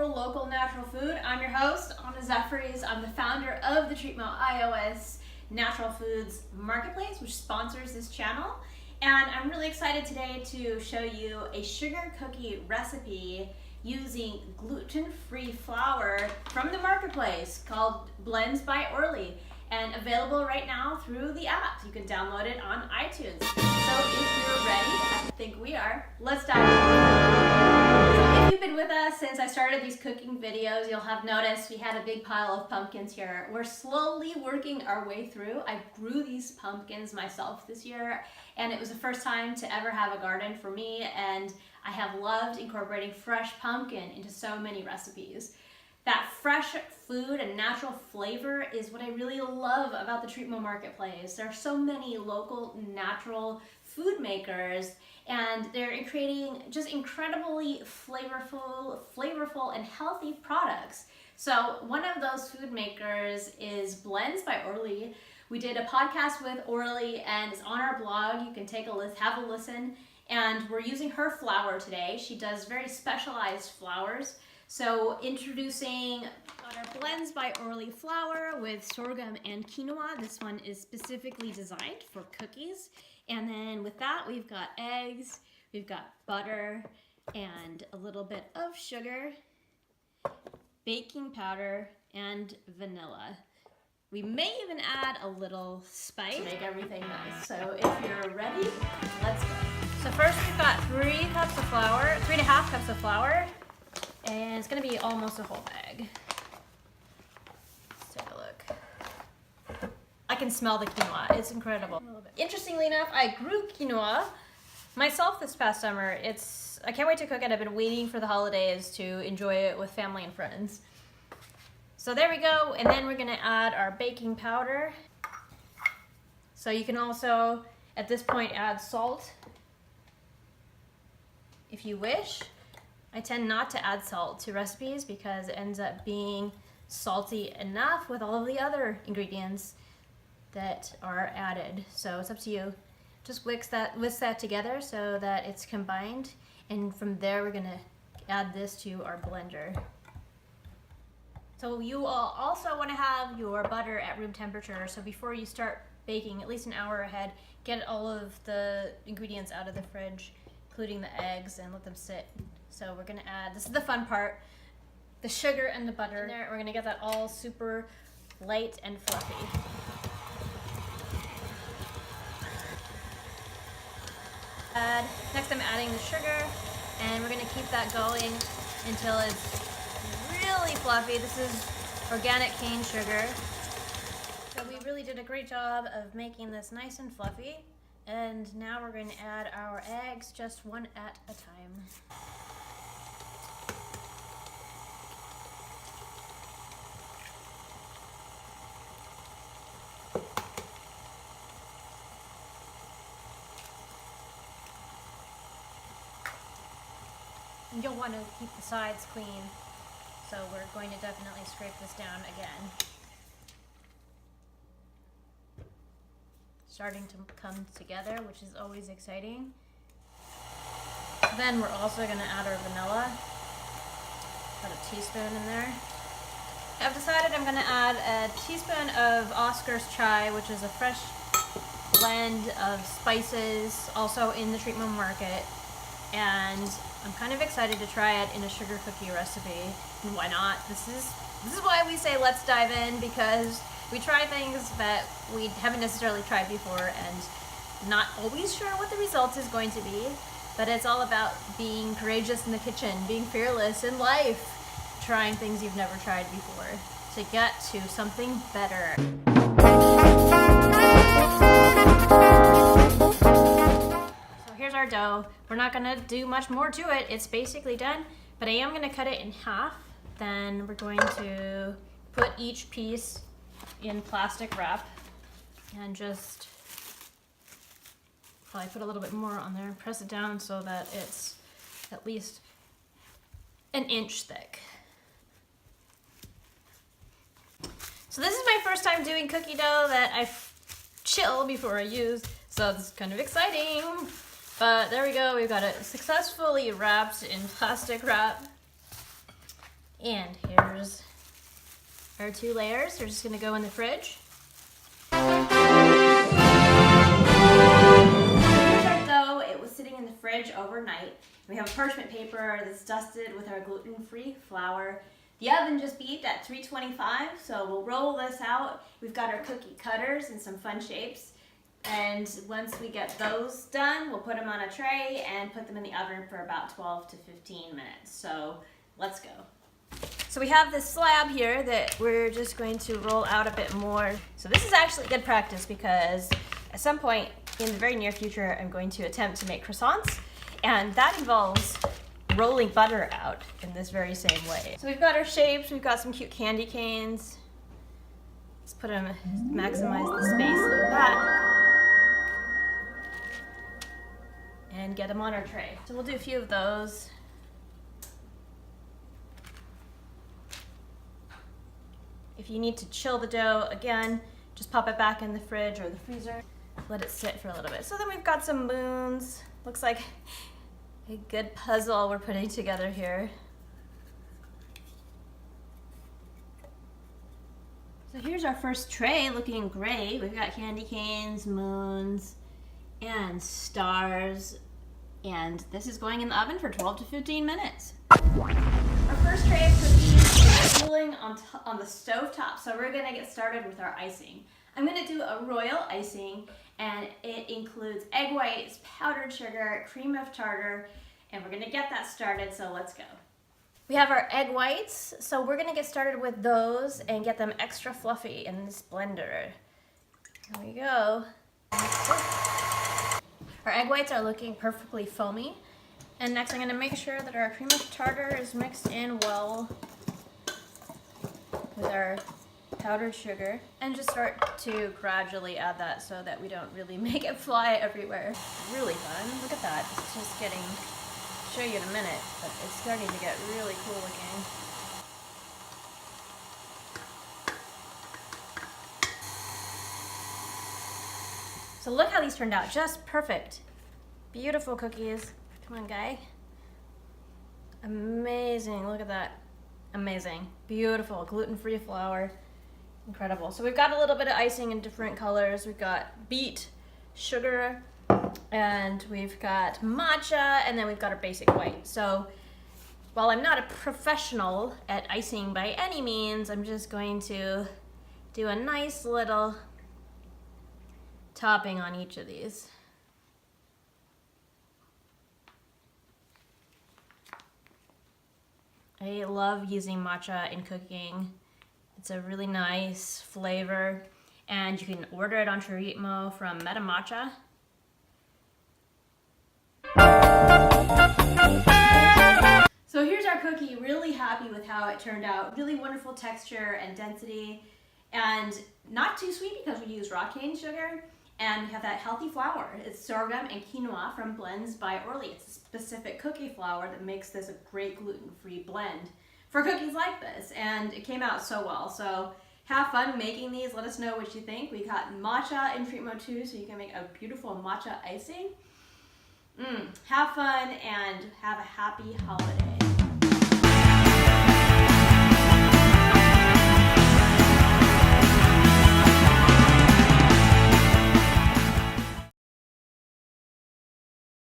for local natural food. I'm your host, Anna Zephyrs. I'm the founder of the Treatmo iOS Natural Foods Marketplace, which sponsors this channel. And I'm really excited today to show you a sugar cookie recipe using gluten-free flour from the marketplace called Blends by Orly, and available right now through the app. You can download it on iTunes. So if you're ready, I think we are, let's dive in. So if you've been with us since I started these cooking videos, you'll have noticed we had a big pile of pumpkins here. We're slowly working our way through. I grew these pumpkins myself this year, and it was the first time to ever have a garden for me, and I have loved incorporating fresh pumpkin into so many recipes. That fresh food and natural flavor is what I really love about the Treatmo marketplace. There are so many local natural food makers, and they're creating just incredibly flavorful and healthy products. So one of those food makers is Blends by Orly. We did a podcast with Orly, and it's on our blog. You can take a listen, have a listen, and we're using her flour today. She does very specialized flours. So introducing our Blends by Orly flour with sorghum and quinoa. This one is specifically designed for cookies. And then with that, we've got eggs, we've got butter, and a little bit of sugar, baking powder, and vanilla. We may even add a little spice to make everything nice. So if you're ready, let's go. So first we've got 3.5 cups of flour. And it's gonna be almost a whole bag. Let's take a look. I can smell the quinoa, it's incredible. Interestingly enough, I grew quinoa myself this past summer. I can't wait to cook it. I've been waiting for the holidays to enjoy it with family and friends. So there we go, and then we're gonna add our baking powder. So you can also, at this point, add salt if you wish. I tend not to add salt to recipes because it ends up being salty enough with all of the other ingredients that are added. So it's up to you. Just whisk that together so that it's combined, and from there we're gonna add this to our blender. So you will also want to have your butter at room temperature, so before you start baking, at least an hour ahead, get all of the ingredients out of the fridge, including the eggs, and let them sit. So we're gonna add, this is the fun part, the sugar and the butter in there. We're gonna get that all super light and fluffy. Next I'm adding the sugar, and we're gonna keep that going until it's really fluffy. This is organic cane sugar. So we really did a great job of making this nice and fluffy. And now we're going to add our eggs, just one at a time. And you'll want to keep the sides clean, so we're going to definitely scrape this down again. Starting to come together, which is always exciting. Then we're also going to add our vanilla. About a teaspoon in there. I've decided I'm going to add a teaspoon of Oscar's chai, which is a fresh blend of spices, also in the Treatmo market. And I'm kind of excited to try it in a sugar cookie recipe. And why not? This is why we say let's dive in, because we try things that we haven't necessarily tried before and not always sure what the result is going to be, but it's all about being courageous in the kitchen, being fearless in life, trying things you've never tried before to get to something better. So here's our dough. We're not gonna do much more to it. It's basically done, but I am gonna cut it in half. Then we're going to put each piece in plastic wrap and just probably put a little bit more on there, press it down so that it's at least an inch thick. So this is my first time doing cookie dough that I chill before I use, so this is kind of exciting. But there we go, we've got it successfully wrapped in plastic wrap. And here's our 2 layers. They're just gonna go in the fridge. Though it was sitting in the fridge overnight. We have a parchment paper that's dusted with our gluten-free flour. The oven just beeped at 325, so we'll roll this out. We've got our cookie cutters in some fun shapes. And once we get those done, we'll put them on a tray and put them in the oven for about 12 to 15 minutes. So let's go. So we have this slab here that we're just going to roll out a bit more. So this is actually good practice because at some point in the very near future, I'm going to attempt to make croissants, and that involves rolling butter out in this very same way. So we've got our shapes, we've got some cute candy canes. Let's put them, maximize the space like that. And get them on our tray. So we'll do a few of those. If you need to chill the dough, again, just pop it back in the fridge or the freezer. Let it sit for a little bit. So then we've got some moons. Looks like a good puzzle we're putting together here. So here's our first tray, looking great. We've got candy canes, moons, and stars. And this is going in the oven for 12 to 15 minutes. Our first tray of cookies is cooling on the stove top, so we're gonna get started with our icing. I'm gonna do a royal icing, and it includes egg whites, powdered sugar, cream of tartar, and we're gonna get that started, so let's go. We have our egg whites, so we're gonna get started with those and get them extra fluffy in this blender. Here we go. Our egg whites are looking perfectly foamy. And next I'm gonna make sure that our cream of tartar is mixed in well with our powdered sugar, and just start to gradually add that so that we don't really make it fly everywhere. Really fun, look at that. It's just getting, I'll show you in a minute, but it's starting to get really cool looking. So look how these turned out, just perfect. Beautiful cookies. Come on, guy. Amazing, look at that. Amazing, beautiful, gluten-free flour. Incredible. So we've got a little bit of icing in different colors. We've got beet, sugar, and we've got matcha, and then we've got our basic white. So while I'm not a professional at icing by any means, I'm just going to do a nice little topping on each of these. I love using matcha in cooking. It's a really nice flavor, and you can order it on Treatmo from Matcha. So here's our cookie, really happy with how it turned out. Really wonderful texture and density, and not too sweet because we use raw cane sugar. And we have that healthy flour. It's sorghum and quinoa from Blends by Orly. It's a specific cookie flour that makes this a great gluten-free blend for cookies like this. And it came out so well. So have fun making these. Let us know what you think. We got matcha in Treatmo too, so you can make a beautiful matcha icing. Have fun and have a happy holiday.